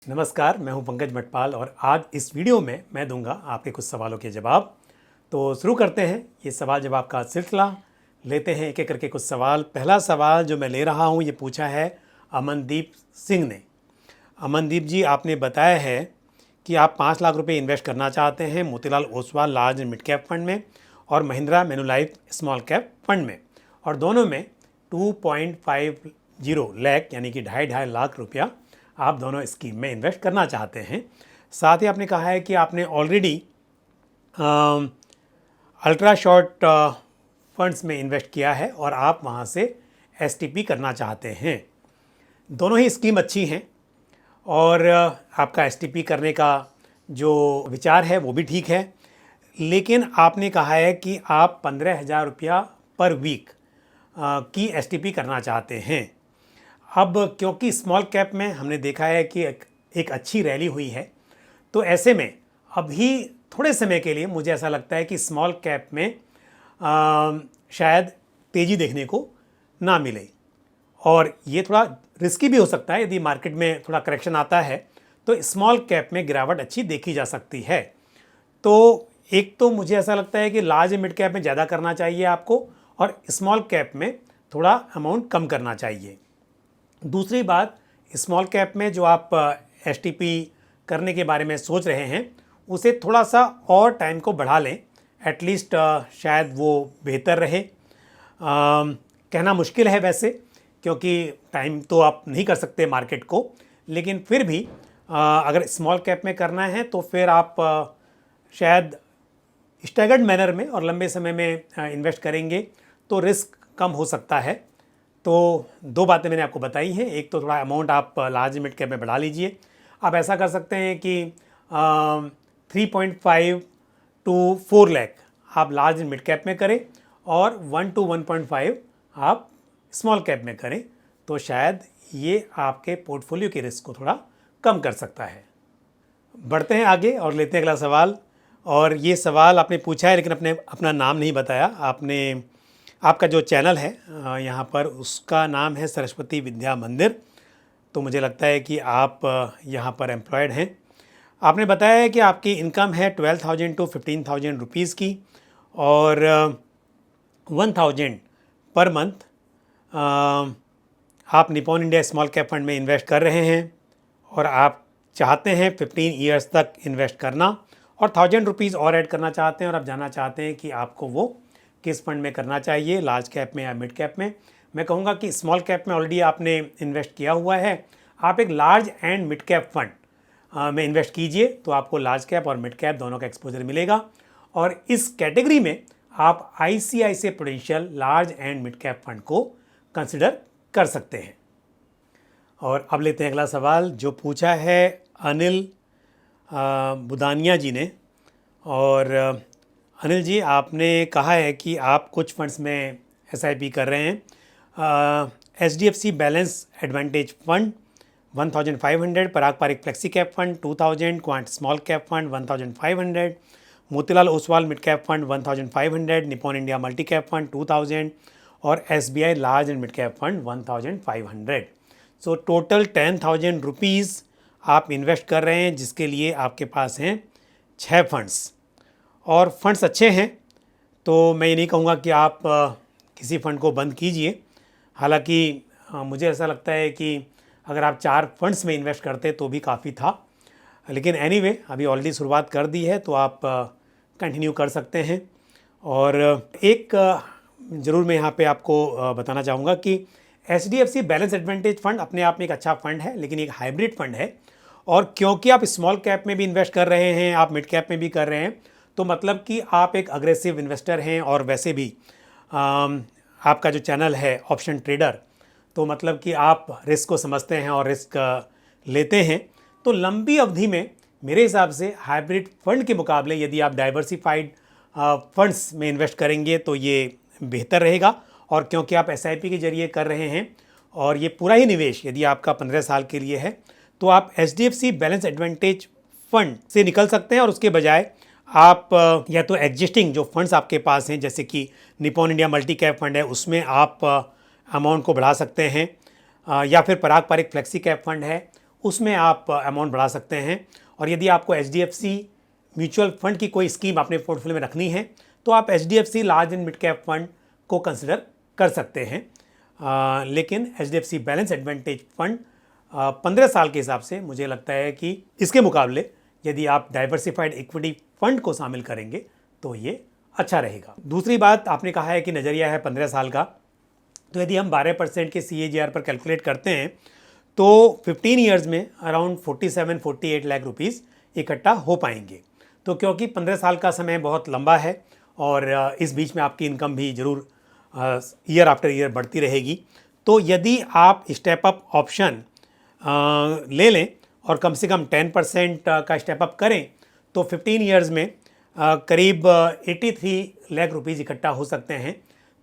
नमस्कार, मैं हूं पंकज मटपाल और आज इस वीडियो में मैं दूंगा आपके कुछ सवालों के जवाब। तो शुरू करते हैं ये सवाल जवाब का सिलसिला। लेते हैं एक एक करके कुछ सवाल। पहला सवाल जो मैं ले रहा हूं ये पूछा है अमनदीप सिंह ने। अमनदीप जी, आपने बताया है कि आप 5 लाख रुपए इन्वेस्ट करना चाहते हैं Motilal Oswal large and mid cap fund में और महिंद्रा मैन्युलाइफ स्मॉल कैप फंड में, और दोनों में 2.50 लाख यानी कि 2.5 लाख रुपया आप दोनों स्कीम में इन्वेस्ट करना चाहते हैं। साथ ही आपने कहा है कि आपने ऑलरेडी अल्ट्रा शॉर्ट फंड्स में इन्वेस्ट किया है और आप वहाँ से एसटीपी करना चाहते हैं। दोनों ही स्कीम अच्छी हैं और आपका एसटीपी करने का जो विचार है वो भी ठीक है, लेकिन आपने कहा है कि आप 15,000 रुपया पर वीक की एसटीपी करना चाहते हैं। अब क्योंकि स्मॉल कैप में हमने देखा है कि एक अच्छी रैली हुई है, तो ऐसे में अभी थोड़े समय के लिए मुझे ऐसा लगता है कि स्मॉल कैप में शायद तेज़ी देखने को ना मिले, और ये थोड़ा रिस्की भी हो सकता है। यदि मार्केट में थोड़ा करेक्शन आता है तो स्मॉल कैप में गिरावट अच्छी देखी जा सकती है। तो एक तो मुझे ऐसा लगता है कि लार्ज मिड कैप में ज़्यादा करना चाहिए आपको और स्मॉल कैप में थोड़ा अमाउंट कम करना चाहिए। दूसरी बात, स्मॉल कैप में जो आप एसटीपी करने के बारे में सोच रहे हैं उसे थोड़ा सा और टाइम को बढ़ा लें, एटलीस्ट शायद वो बेहतर रहे। कहना मुश्किल है वैसे, क्योंकि टाइम तो आप नहीं कर सकते मार्केट को, लेकिन फिर भी अगर स्मॉल कैप में करना है तो फिर आप शायद स्टैगर्ड मैनर में और लंबे समय में इन्वेस्ट करेंगे तो रिस्क कम हो सकता है। तो दो बातें मैंने आपको बताई हैं। एक तो थोड़ा अमाउंट आप लार्ज मिड कैप में बढ़ा लीजिए। आप ऐसा कर सकते हैं कि 3.5 to 4 लाख आप लार्ज मिड कैप में करें और 1 to 1.5 आप स्मॉल कैप में करें, तो शायद ये आपके पोर्टफोलियो के रिस्क को थोड़ा कम कर सकता है। बढ़ते हैं आगे और लेते हैं अगला सवाल। और ये सवाल आपने पूछा है लेकिन अपना नाम नहीं बताया आपने। आपका जो चैनल है यहाँ पर उसका नाम है सरस्वती विद्या मंदिर, तो मुझे लगता है कि आप यहाँ पर एम्प्लॉयड हैं। आपने बताया है कि आपकी इनकम है 12,000 to 15,000 रुपीज़ की और 1,000 पर मंथ आप Nippon India small cap fund में इन्वेस्ट कर रहे हैं और आप चाहते हैं 15 ईयर्स तक इन्वेस्ट करना और 1,000 रुपीज़ और ऐड करना चाहते हैं, और आप जानना चाहते हैं कि आपको वो किस फंड में करना चाहिए, लार्ज कैप में या मिड कैप में। मैं कहूँगा कि स्मॉल कैप में ऑलरेडी आपने इन्वेस्ट किया हुआ है, आप एक large and mid cap fund में इन्वेस्ट कीजिए तो आपको लार्ज कैप और मिड कैप दोनों का एक्सपोजर मिलेगा। और इस कैटेगरी में आप ICICI prudential large and mid cap fund को कंसिडर कर सकते हैं। और अब लेते हैं अगला सवाल जो पूछा है अनिल बुदानिया जी ने। और अनिल जी, आपने कहा है कि आप कुछ फंड्स में एसआईपी कर रहे हैं। HDFC balance advantage fund 1,500, Parag Parikh flexi cap fund 2,000, quant small cap fund 1,500, Motilal Oswal mid cap fund 1,500, Nippon India multi cap fund 2,000 और SBI large and mid cap fund 1,500। So total 10,000 rupees आप इन्वेस्ट कर रहे हैं, जिसके लिए आपके पास हैं 6 फंड्स और फंड्स अच्छे हैं। तो मैं ये नहीं कहूँगा कि आप किसी फ़ंड को बंद कीजिए। हालांकि मुझे ऐसा लगता है कि अगर आप 4 फंड्स में इन्वेस्ट करते तो भी काफ़ी था, लेकिन एनीवे अभी ऑलरेडी शुरुआत कर दी है तो आप कंटिन्यू कर सकते हैं। और एक ज़रूर मैं यहाँ पे आपको बताना चाहूँगा कि एचडीएफसी बैलेंस एडवांटेज फ़ंड अपने आप में एक अच्छा फ़ंड है, लेकिन एक हाइब्रिड फ़ंड है। और क्योंकि आप स्मॉल कैप में भी इन्वेस्ट कर रहे हैं, आप मिड कैप में भी कर रहे हैं, तो मतलब कि आप एक अग्रेसिव इन्वेस्टर हैं। और वैसे भी आपका जो चैनल है ऑप्शन ट्रेडर, तो मतलब कि आप रिस्क को समझते हैं और रिस्क लेते हैं। तो लंबी अवधि में मेरे हिसाब से हाइब्रिड फंड के मुकाबले यदि आप डाइवर्सिफाइड फंड्स में इन्वेस्ट करेंगे तो ये बेहतर रहेगा। और क्योंकि आप एसआईपी के जरिए कर रहे हैं और ये पूरा ही निवेश यदि आपका 15 साल के लिए है, तो आप एचडीएफसी बैलेंस एडवांटेज फंड से निकल सकते हैं और उसके बजाय आप या तो एग्जिस्टिंग जो फंड्स आपके पास हैं, जैसे कि Nippon India multi cap fund है, उसमें आप अमाउंट को बढ़ा सकते हैं, या फिर पराग पारिक फ्लेक्सी कैप फंड है उसमें आप अमाउंट बढ़ा सकते हैं। और यदि आपको HDFC म्यूचुअल फंड की कोई स्कीम अपने पोर्टफोलियो में रखनी है तो आप HDFC large and mid cap fund को कंसिडर कर सकते हैं। लेकिन HDFC बैलेंस एडवांटेज फंड 15 साल के हिसाब से मुझे लगता है कि इसके मुकाबले यदि आप डाइवर्सिफाइड इक्विटी फंड को शामिल करेंगे तो ये अच्छा रहेगा। दूसरी बात, आपने कहा है कि नज़रिया है 15 साल का, तो यदि हम 12% के CAGR पर कैलकुलेट करते हैं तो 15 ईयर्स में अराउंड 47-48 लाख रुपीज़ इकट्ठा हो पाएंगे। तो क्योंकि 15 साल का समय बहुत लंबा है और इस बीच में आपकी इनकम भी ज़रूर ईयर आफ्टर ईयर बढ़ती रहेगी, तो यदि आप स्टेप अप ऑप्शन ले लें और कम से कम 10% का स्टेप अप करें तो 15 ईयर्स में करीब 83 लाख रुपीज़ इकट्ठा हो सकते हैं।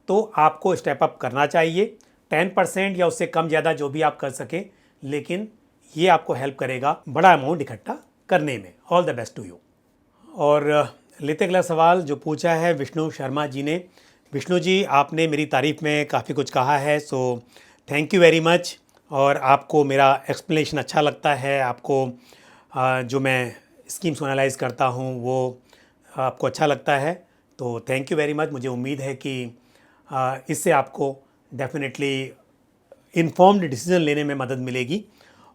तो आपको स्टेप अप करना चाहिए, 10% या उससे कम ज़्यादा जो भी आप कर सकें, लेकिन ये आपको हेल्प करेगा बड़ा अमाउंट इकट्ठा करने में। All the best to you. और लेते अगला सवाल जो पूछा है विष्णु शर्मा जी ने। विष्णु जी, आपने मेरी तारीफ़ में काफ़ी कुछ कहा है, so thank you very much. और आपको मेरा एक्सप्लेनेशन अच्छा लगता है, आपको जो मैं स्कीम्स को एनालाइज करता हूँ वो आपको अच्छा लगता है, तो थैंक यू वेरी मच। मुझे उम्मीद है कि इससे आपको डेफिनेटली इन्फॉर्म्ड डिसीजन लेने में मदद मिलेगी।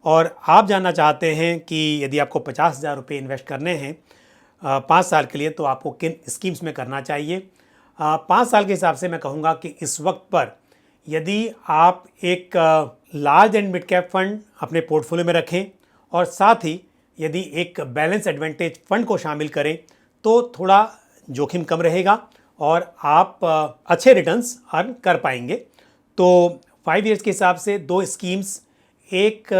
और आप जानना चाहते हैं कि यदि आपको 50,000 रुपये इन्वेस्ट करने हैं 5 साल के लिए तो आपको किन स्कीम्स में करना चाहिए। 5 साल के हिसाब से मैं कहूँगा कि इस वक्त पर यदि आप एक large and mid cap fund अपने पोर्टफोलियो में रखें और साथ ही यदि एक बैलेंस एडवांटेज फंड को शामिल करें तो थोड़ा जोखिम कम रहेगा और आप अच्छे रिटर्न्स अर्न कर पाएंगे। तो 5 इयर्स के हिसाब से 2 स्कीम्स, एक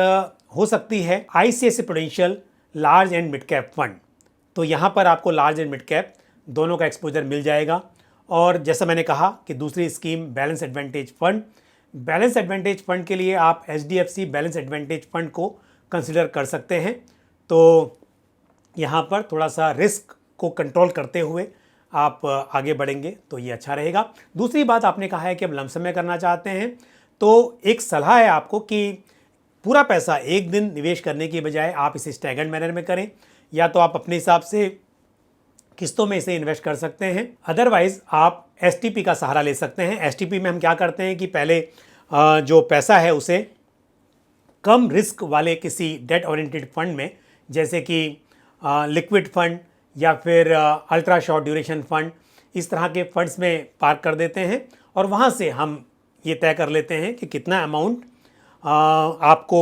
हो सकती है ICICI prudential large and mid cap fund, तो यहाँ पर आपको लार्ज एंड मिड कैप दोनों का एक्सपोजर मिल जाएगा। और जैसा मैंने कहा कि दूसरी scheme balance advantage fund, balance advantage fund के लिए आप HDFC बैलेंस एडवांटेज फंड को कंसिडर कर सकते हैं। तो यहाँ पर थोड़ा सा रिस्क को कंट्रोल करते हुए आप आगे बढ़ेंगे तो ये अच्छा रहेगा। दूसरी बात, आपने कहा है कि अब लमसम में करना चाहते हैं, तो एक सलाह है आपको कि पूरा पैसा एक दिन निवेश करने की बजाय आप इसे स्टैगर्ड मैनर में करें, या तो आप अपने हिसाब से किस्तों में इसे इन्वेस्ट कर सकते हैं, अदरवाइज आप STP का सहारा ले सकते हैं। STP में हम क्या करते हैं कि पहले जो पैसा है उसे कम रिस्क वाले किसी डेट ओरिएंटेड फंड में, जैसे कि लिक्विड फंड या फिर अल्ट्रा शॉर्ट ड्यूरेशन फंड, इस तरह के फंड्स में पार्क कर देते हैं और वहाँ से हम ये तय कर लेते हैं कि कितना अमाउंट आपको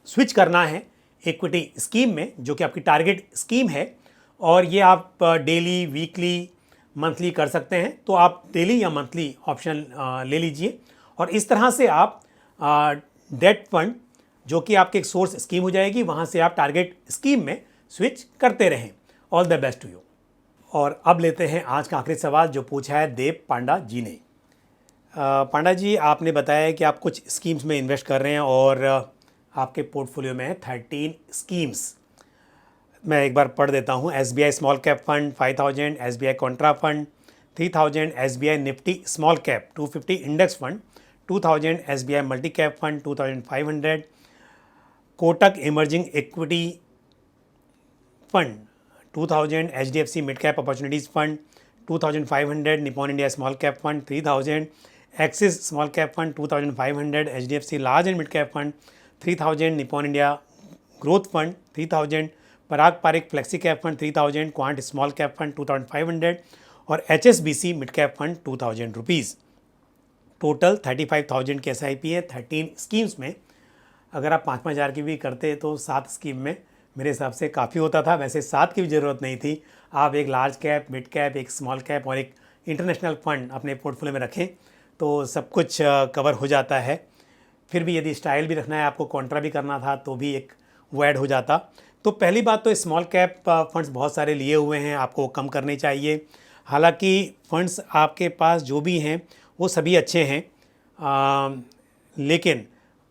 स्विच करना है इक्विटी स्कीम में, जो कि आपकी टारगेट स्कीम है। और ये आप डेली, वीकली, मंथली कर सकते हैं, तो आप डेली या मंथली ऑप्शन ले लीजिए और इस तरह से आप डेट फंड जो कि आपके एक सोर्स स्कीम हो जाएगी, वहाँ से आप टारगेट स्कीम में स्विच करते रहें। All the best to you. और अब लेते हैं आज का आखिरी सवाल जो पूछा है देव पांडा जी ने। पांडा जी, आपने बताया कि आप कुछ स्कीम्स में इन्वेस्ट कर रहे हैं और आपके पोर्टफोलियो में है 13 स्कीम्स। मैं एक बार पढ़ देता हूँ। SBI small cap fund 5000, SBI contra fund 3000, SBI Nifty small cap 250 index fund 2000, SBI multi cap fund 2500, Kotak emerging equity fund 2000, HDFC mid cap opportunities fund 2500, Nippon India small cap fund 3000, Axis small cap fund 2500, HDFC large and mid cap fund 3000, Nippon India growth fund 3000, Parag Parikh flexi cap fund 3000, Quant small cap fund 2500 और HSBC mid cap fund 2000 rupees. Total 35,000 की SIP है 13 schemes में। अगर आप 5-5 हज़ार की भी करते तो 7 स्कीम में मेरे हिसाब से काफ़ी होता था। वैसे 7 की भी ज़रूरत नहीं थी, आप एक लार्ज कैप, मिड कैप, एक स्मॉल कैप और एक इंटरनेशनल फ़ंड अपने पोर्टफोलियो में रखें तो सब कुछ कवर हो जाता है। फिर भी यदि स्टाइल भी रखना है, आपको कॉन्ट्रा भी करना था तो भी एक वो ऐड हो जाता। तो पहली बात तो स्मॉल कैप फंड्स बहुत सारे लिए हुए हैं, आपको कम करने चाहिए। हालांकि फंड्स आपके पास जो भी हैं वो सभी अच्छे हैं, लेकिन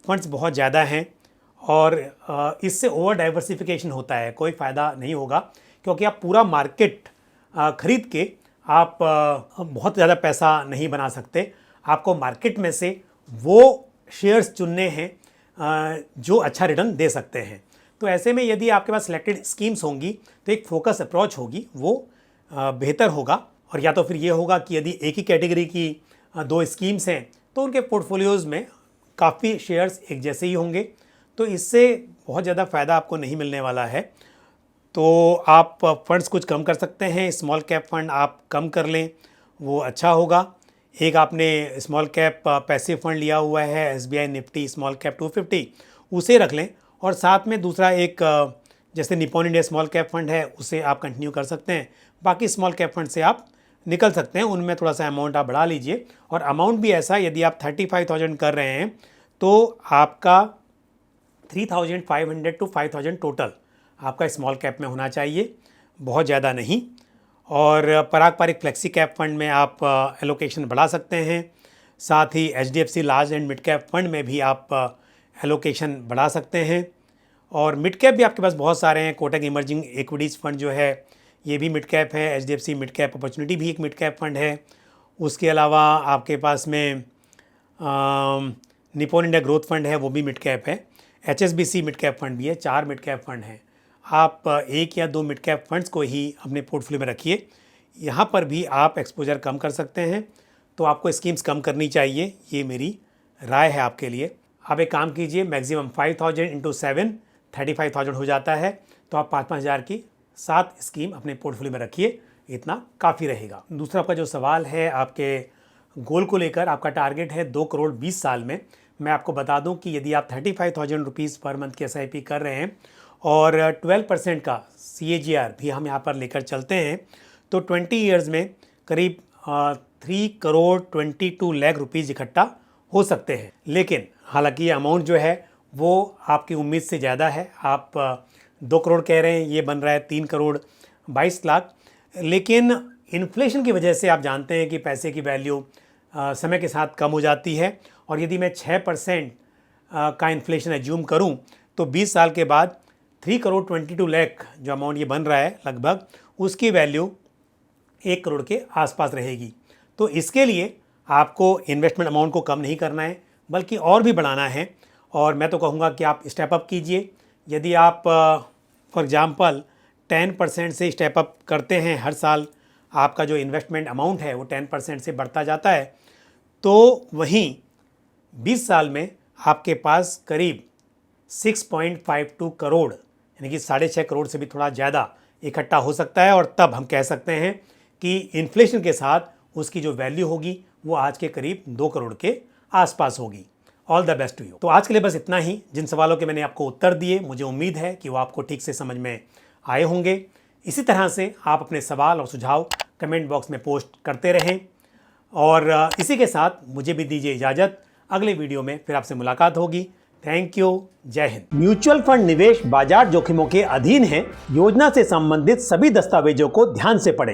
फंड्स बहुत ज़्यादा हैं और इससे ओवर डाइवर्सिफिकेशन होता है, कोई फ़ायदा नहीं होगा क्योंकि आप पूरा मार्केट ख़रीद के आप बहुत ज़्यादा पैसा नहीं बना सकते। आपको मार्केट में से वो शेयर्स चुनने हैं जो अच्छा रिटर्न दे सकते हैं। तो ऐसे में यदि आपके पास सिलेक्टेड स्कीम्स होंगी तो एक फोकस अप्रोच होगी, वो बेहतर होगा। और या तो फिर ये होगा कि यदि एक ही कैटेगरी की 2 स्कीम्स हैं तो उनके पोर्टफोलियोज़ में काफ़ी शेयर्स एक जैसे ही होंगे, तो इससे बहुत ज़्यादा फ़ायदा आपको नहीं मिलने वाला है। तो आप फंड्स कुछ कम कर सकते हैं, स्मॉल कैप फंड आप कम कर लें, वो अच्छा होगा। एक आपने स्मॉल कैप पैसिव फंड लिया हुआ है SBI निफ्टी स्मॉल कैप 250, उसे रख लें। और साथ में दूसरा एक जैसे Nippon India small cap fund है, उसे आप कंटिन्यू कर सकते हैं। बाकी स्मॉल कैप फंड से आप निकल सकते हैं, उनमें थोड़ा सा अमाउंट आप बढ़ा लीजिए। और अमाउंट भी ऐसा, यदि आप 35,000 कर रहे हैं तो आपका 3,500 to 5,000 टोटल आपका स्मॉल कैप में होना चाहिए, बहुत ज़्यादा नहीं। और पारंपरिक फ्लेक्सी कैप फंड में आप एलोकेशन बढ़ा सकते हैं। साथ ही HDFC large and mid cap fund में भी आप एलोकेशन बढ़ा सकते हैं। और मिड कैप भी आपके पास बहुत सारे हैं, कोटक इमर्जिंग इक्विटीज़ फंड जो है ये भी मिड कैप है, HDFC मिड कैप अपॉर्चुनिटी भी एक मिड कैप फंड है। उसके अलावा आपके पास में निप्पॉन इंडिया ग्रोथ फंड है, वो भी मिड कैप है। HSBC मिड कैप फंड भी है, 4 मिड कैप फंड हैं। आप 1 या 2 मिड कैप फंड्स को ही अपने पोर्टफोलियो में रखिए, यहाँ पर भी आप एक्सपोजर कम कर सकते हैं। तो आपको स्कीम्स कम करनी चाहिए, ये मेरी राय है आपके लिए। आप एक काम कीजिए, मैक्सिमम 5,000 इंटू 7 35,000 हो जाता है, तो आप 5-5 हज़ार की 7 स्कीम अपने पोर्टफोलियो में रखिए, इतना काफ़ी रहेगा। दूसरा आपका जो सवाल है आपके गोल को लेकर, आपका टारगेट है 2 करोड़ 20 साल में। मैं आपको बता दूं कि यदि आप 35,000 रुपीज़ पर मंथ की SIP कर रहे हैं और 12% का CAGR भी हम यहाँ पर लेकर चलते हैं, तो 20 ईयर्स में करीब 3 करोड़ 22 लाख रुपीज़ इकट्ठा हो सकते हैं। लेकिन हालांकि ये अमाउंट जो है वो आपकी उम्मीद से ज़्यादा है। आप 2 करोड़ कह रहे हैं, ये बन रहा है 3 करोड़ 22 लाख। लेकिन इन्फ्लेशन की वजह से आप जानते हैं कि पैसे की वैल्यू समय के साथ कम हो जाती है। और यदि मैं 6% का इन्फ्लेशन एज्यूम करूं तो 20 साल के बाद 3 करोड़ 22 लाख जो अमाउंट ये बन रहा है लगभग, उसकी वैल्यू 1 करोड़ के आसपास रहेगी। तो इसके लिए आपको इन्वेस्टमेंट अमाउंट को कम नहीं करना है, बल्कि और भी बढ़ाना है। और मैं तो कहूँगा कि आप स्टेप अप कीजिए। यदि आप फॉर एग्ज़ाम्पल 10% से स्टेप अप करते हैं हर साल, आपका जो इन्वेस्टमेंट अमाउंट है वो 10% से बढ़ता जाता है, तो वहीं 20 साल में आपके पास करीब 6.52 करोड़ यानी कि 6.5 करोड़ से भी थोड़ा ज़्यादा इकट्ठा हो सकता है। और तब हम कह सकते हैं कि इन्फ्लेशन के साथ उसकी जो वैल्यू होगी वो आज के करीब 2 करोड़ के आसपास होगी। All the best to you. तो आज के लिए बस इतना ही। जिन सवालों के मैंने आपको उत्तर दिए, मुझे उम्मीद है कि वो आपको ठीक से समझ में आए होंगे। इसी तरह से आप अपने सवाल और सुझाव कमेंट बॉक्स में पोस्ट करते रहें। और इसी के साथ मुझे भी दीजिए इजाज़त। अगले वीडियो में फिर आपसे मुलाकात होगी। Thank you. जय हिंद। म्यूचुअल फंड निवेश बाजार जोखिमों के अधीन है। योजना से संबंधित सभी दस्तावेजों को ध्यान से पढ़ें।